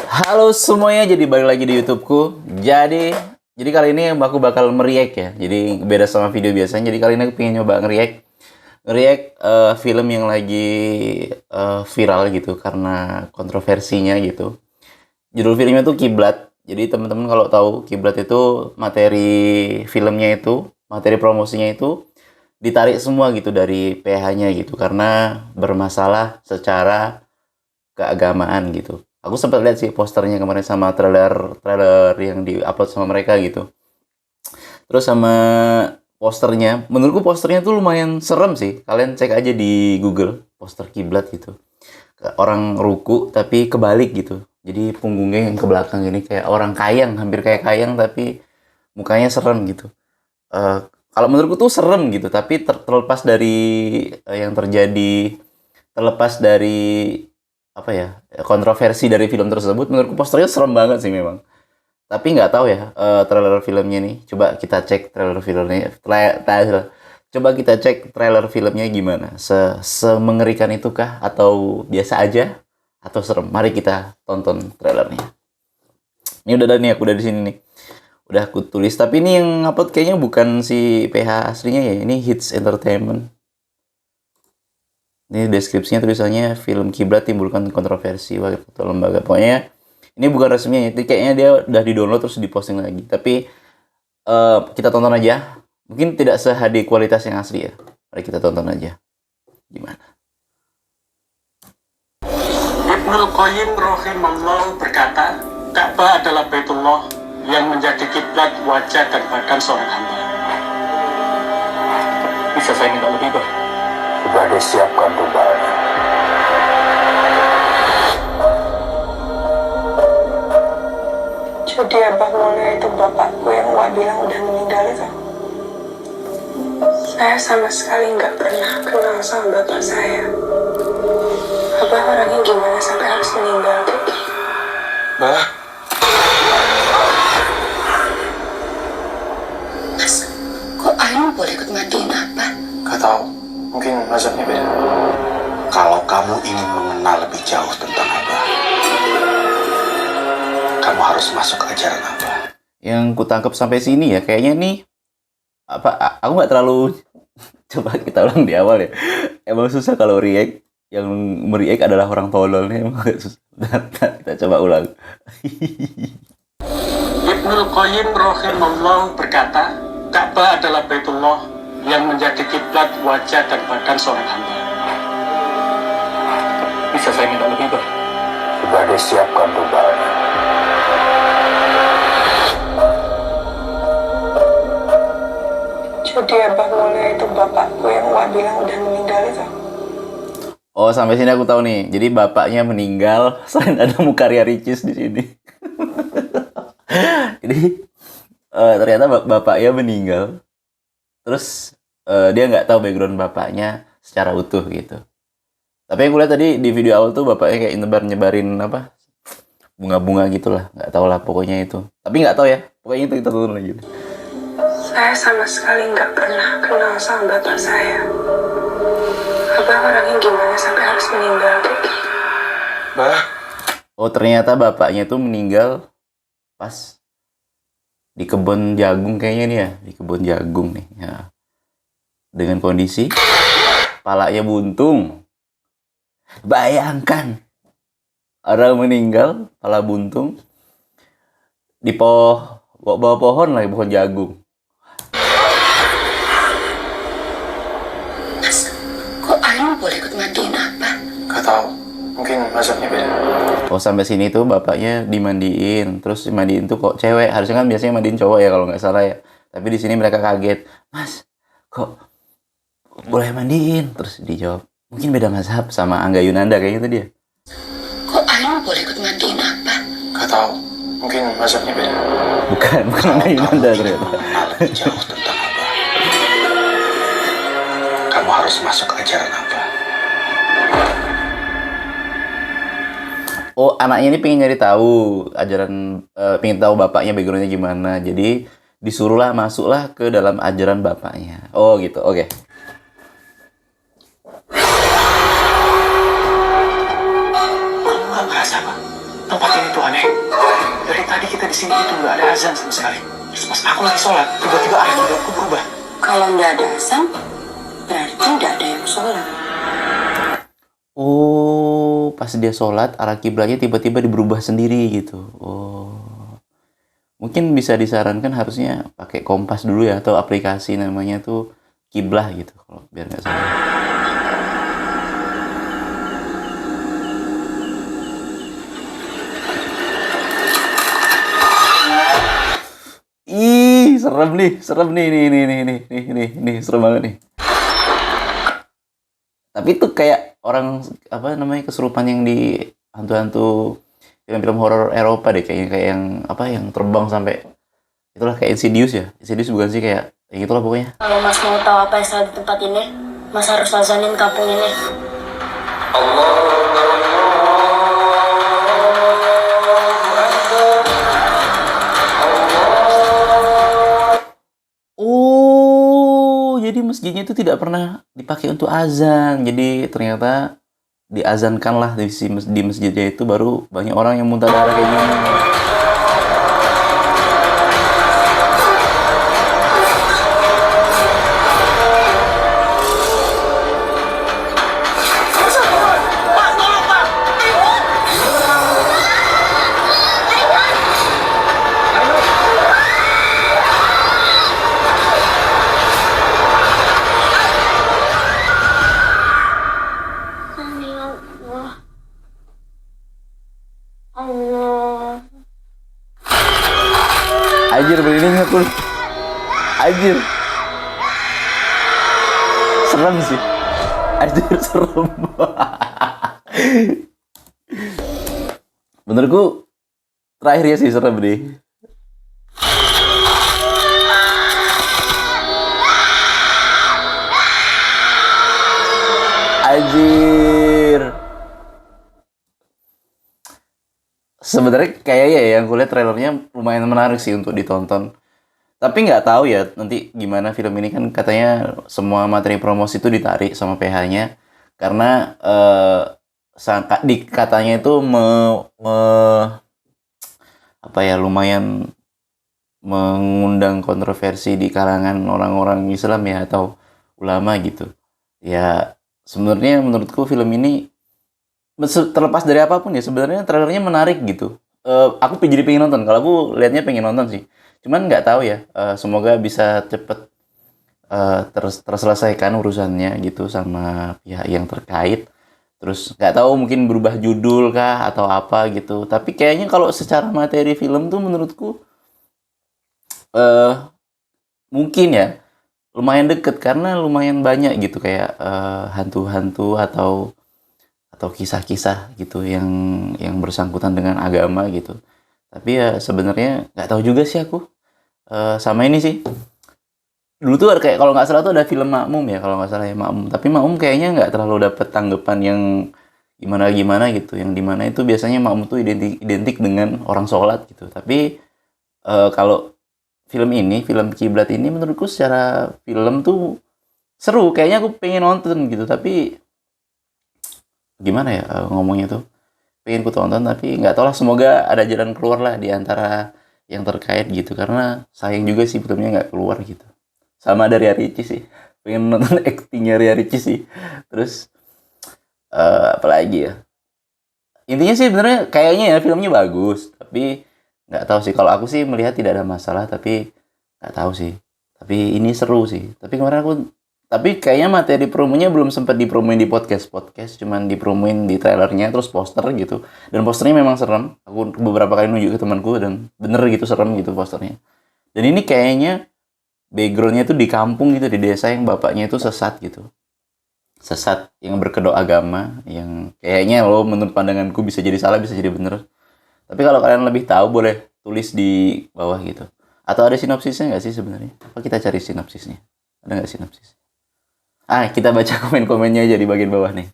Halo semuanya, jadi balik lagi di YouTubeku. Jadi kali ini aku bakal meriak ya. Jadi beda sama video biasanya. Jadi kali ini aku pengen nyoba ngeriak film yang lagi viral gitu karena kontroversinya gitu. Judul filmnya tuh Kiblat. Jadi teman-teman kalau tahu Kiblat itu materi promosinya itu ditarik semua gitu dari PH-nya gitu karena bermasalah secara keagamaan gitu. Aku sempat lihat sih posternya kemarin sama trailer yang diupload sama mereka gitu. Terus sama posternya, menurutku posternya tuh lumayan serem sih. Kalian cek aja di Google poster kiblat gitu. Orang ruku tapi kebalik gitu. Jadi punggungnya yang ke belakang gini kayak orang kayang, hampir kayak kayang tapi mukanya serem gitu. Kalau menurutku tuh serem gitu, tapi terlepas dari yang terjadi, terlepas dari apa ya, kontroversi dari film tersebut, menurutku posternya serem banget sih memang. Tapi nggak tahu ya trailer filmnya nih. Coba kita cek trailer filmnya. Coba kita cek trailer filmnya gimana. Semengerikan itukah atau biasa aja atau serem? Mari kita tonton trailernya. Ini udah ada nih, aku udah di sini nih. Udah aku tulis, tapi ini yang upload kayaknya bukan si PH aslinya ya. Ini Hits Entertainment. Ini deskripsinya tulisannya film Kiblat timbulkan kontroversi wakil ketua lembaga. Pokoknya ini bukan resminya, jadi kayaknya dia udah di-download terus diposting lagi. Tapi kita tonton aja. Mungkin tidak se-HD kualitas yang asli ya. Mari kita tonton aja. Gimana? Ibnul Qayyim rahimahullah berkata, Ka'bah adalah Baitullah yang menjadi kiblat wajah dan badan seorang hamba. Bisa saya minta lebih, Pak? Sudah disiapkan tumbalnya. Jadi Abah Mulya itu bapakku yang Wak bilang udah meninggal itu. Saya sama sekali nggak pernah kenal sama bapak saya. Abah orangnya gimana sampai harus meninggal? Bah, Mas, kok Ainu boleh ikut mandiin Abah? gak tahu. Mungkin mazhabnya beda. Kalau kamu ingin mengenal lebih jauh tentang Abah, kamu harus masuk ajaran Abah. Yang kutangkep sampai sini ya, kayaknya nih aku nggak terlalu coba kita ulang di awal ya. Emang susah kalau react, yang mereact adalah orang tolol nih, emang agak susah. Kita coba ulang. Ibnul Qayyim rahimahullah berkata, Ka'bah adalah Baitullah yang menjadi kiblat wajah dan badan seorang hamba. Bisa saya minta lebih, Pak? Sudah disiapkan tumbalnya. Jadi Abah Mulya itu bapakku yang Wak bilang udah meninggal itu. Oh, sampai sini aku tahu nih. Jadi bapaknya meninggal, selain ada Mukarya Ricis di sini. Jadi ternyata bapaknya meninggal. Terus dia nggak tahu background bapaknya secara utuh gitu. Tapi yang gue lihat tadi di video awal tuh bapaknya kayak nyebarin apa bunga-bunga gitulah. Nggak tahu lah pokoknya itu. Tapi nggak tahu ya. Pokoknya itu kita tonton lagi. Saya sama sekali nggak pernah kenal sama bapak saya. Abah orangnya gimana sampai harus meninggal? Bah, Oh, ternyata bapaknya tuh meninggal pas di kebun jagung kayaknya nih ya, di kebun jagung nih. Ya. Dengan kondisi palanya buntung. Bayangkan orang meninggal, pala buntung di bawah pohon lagi, pohon jagung. Mas, kok Ainu boleh ikut mandiin Abah? gak tahu. Mungkin mazhabnya beda. Oh, sampai sini tuh bapaknya dimandiin. Terus dimandiin tuh kok cewek. Harusnya kan biasanya mandiin cowok ya kalau nggak salah ya. Tapi di sini mereka kaget. Mas, kok boleh mandiin? Terus dijawab, mungkin beda mazhab sama Angga Yunanda kayaknya tuh dia. Kok Ainu boleh ikut mandiin Abah? Gak tahu. Mungkin mazhabnya beda. Bukan Angga Yunanda Ingin ternyata. mengenal lebih jauh tentang Abah, kamu harus masuk ajaran Abah. Oh, anaknya ini pengen nyari tahu ajaran, pengen tahu bapaknya backgroundnya gimana. Jadi disuruhlah masuklah ke dalam ajaran bapaknya. Oh gitu, oke. Kamu gak merasa, Pak? tempat ini tuh aneh. Dari tadi kita di sini itu nggak ada azan sama sekali. Terus pas aku lagi sholat, tiba-tiba arah kiblatku berubah. Kalau nggak ada azan, berarti nggak ada yang sholat. Oh, pas dia sholat arah kiblatnya tiba-tiba berubah sendiri gitu. Oh, mungkin bisa disarankan harusnya pakai kompas dulu ya, atau aplikasi namanya tuh kiblah gitu, kalau biar nggak salah. Ih, serem nih, nih, serem banget nih. Tapi itu kayak orang apa namanya kesurupan yang di hantu-hantu film-film horor Eropa deh, kayaknya kayak yang apa yang terbang sampai itulah kayak Insidious ya. Insidious bukan sih, kayak itulah pokoknya. Kalau Mas mau tahu apa yang salah di tempat ini, Mas harus azanin kampung ini. Oh, jadi masjidnya itu tidak pernah dipakai untuk azan. Jadi ternyata diazankanlah di masjidnya itu, baru banyak orang yang muntah darah kayak gini. Allah. Anjir, merinding aku. Anjir. Serem sih. Anjir, serem. Menurutku terakhirnya sih serem deh. Anjir. Sebenarnya kayaknya ya yang kulihat trailernya lumayan menarik sih untuk ditonton. Tapi nggak tahu ya nanti gimana film ini, kan katanya semua materi promosi itu ditarik sama PH-nya karena katanya itu apa ya, lumayan mengundang kontroversi di kalangan orang-orang Islam ya, atau ulama gitu. Ya sebenarnya menurutku film ini terlepas dari apapun ya, sebenarnya trailernya menarik gitu. Aku jadi pengen nonton. Kalau aku liatnya pengen nonton sih. Cuman nggak tahu ya. Semoga bisa cepet terselesaikan urusannya gitu sama pihak yang terkait. Terus nggak tahu mungkin berubah judul kah atau apa gitu. Tapi kayaknya kalau secara materi film tuh menurutku mungkin ya lumayan deket, karena lumayan banyak gitu kayak hantu-hantu atau kisah-kisah gitu yang bersangkutan dengan agama gitu. Tapi ya sebenarnya nggak tahu juga sih aku. Sama ini sih. Dulu tuh kayak kalau nggak salah tuh ada film Makmum ya, kalau nggak salah ya Makmum. Tapi Makmum kayaknya nggak terlalu dapet tanggapan yang gimana gitu. Yang dimana itu biasanya Makmum tuh identik dengan orang sholat gitu. Tapi kalau film ini, film Kiblat ini menurutku secara film tuh seru. Kayaknya aku pengen nonton gitu. Tapi gimana ya ngomongnya tuh, pengen ku tonton tapi nggak tau lah, semoga ada jalan keluar lah di antara yang terkait gitu, karena sayang juga sih filmnya nggak keluar gitu. Sama dari Ria Ricis sih, pengen nonton aktingnya Ria Ricis sih. Terus apalagi ya, intinya sih sebenarnya kayaknya ya filmnya bagus, tapi nggak tahu sih, kalau aku sih melihat tidak ada masalah, tapi nggak tahu sih. Tapi ini seru sih. Tapi kayaknya materi promonya belum sempat dipromoin di podcast, cuman dipromoin di trailernya, terus poster gitu. Dan posternya memang serem. Aku beberapa kali nunjuk ke temanku dan bener gitu serem gitu posternya. Dan ini kayaknya backgroundnya tuh di kampung gitu, di desa yang bapaknya itu sesat gitu. Sesat yang berkedok agama, yang kayaknya loh menurut pandanganku bisa jadi salah, bisa jadi bener. Tapi kalau kalian lebih tahu boleh tulis di bawah gitu. Atau ada sinopsisnya nggak sih sebenarnya? Apa kita cari sinopsisnya? Ada nggak sinopsis? Kita baca komen-komennya aja di bagian bawah nih.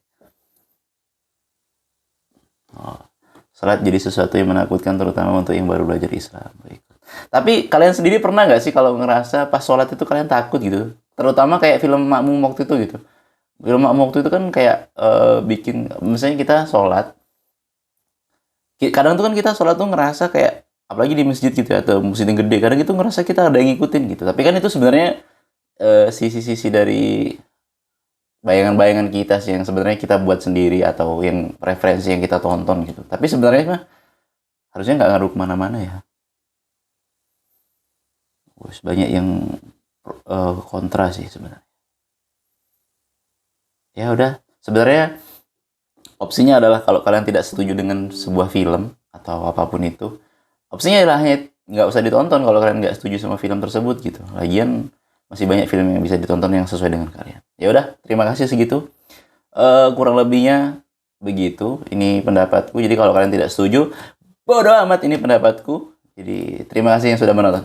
Salat jadi sesuatu yang menakutkan, terutama untuk yang baru belajar Islam. Baik. Tapi kalian sendiri pernah nggak sih kalau ngerasa pas sholat itu kalian takut gitu? Terutama kayak film Makmum waktu itu gitu. Film Makmum waktu itu kan kayak bikin, misalnya kita sholat, Kadang tuh kan kita sholat tuh ngerasa kayak, apalagi di masjid gitu ya, atau masjid yang gede, kadang itu ngerasa kita ada yang ngikutin gitu. Tapi kan itu sebenarnya sisi-sisi dari bayangan-bayangan kita sih yang sebenarnya kita buat sendiri atau yang referensi yang kita tonton gitu. Tapi sebenarnya mah harusnya nggak ngaruh kemana-mana ya. Terus banyak yang kontra sih sebenarnya. Ya udah, sebenarnya opsinya adalah kalau kalian tidak setuju dengan sebuah film atau apapun itu, opsinya adalah hanya nggak usah ditonton kalau kalian nggak setuju sama film tersebut gitu. Lagian masih banyak film yang bisa ditonton yang sesuai dengan kalian. Ya udah, terima kasih segitu. Kurang lebihnya begitu. Ini pendapatku. Jadi kalau kalian tidak setuju, bodoh amat, ini pendapatku. Jadi terima kasih yang sudah menonton.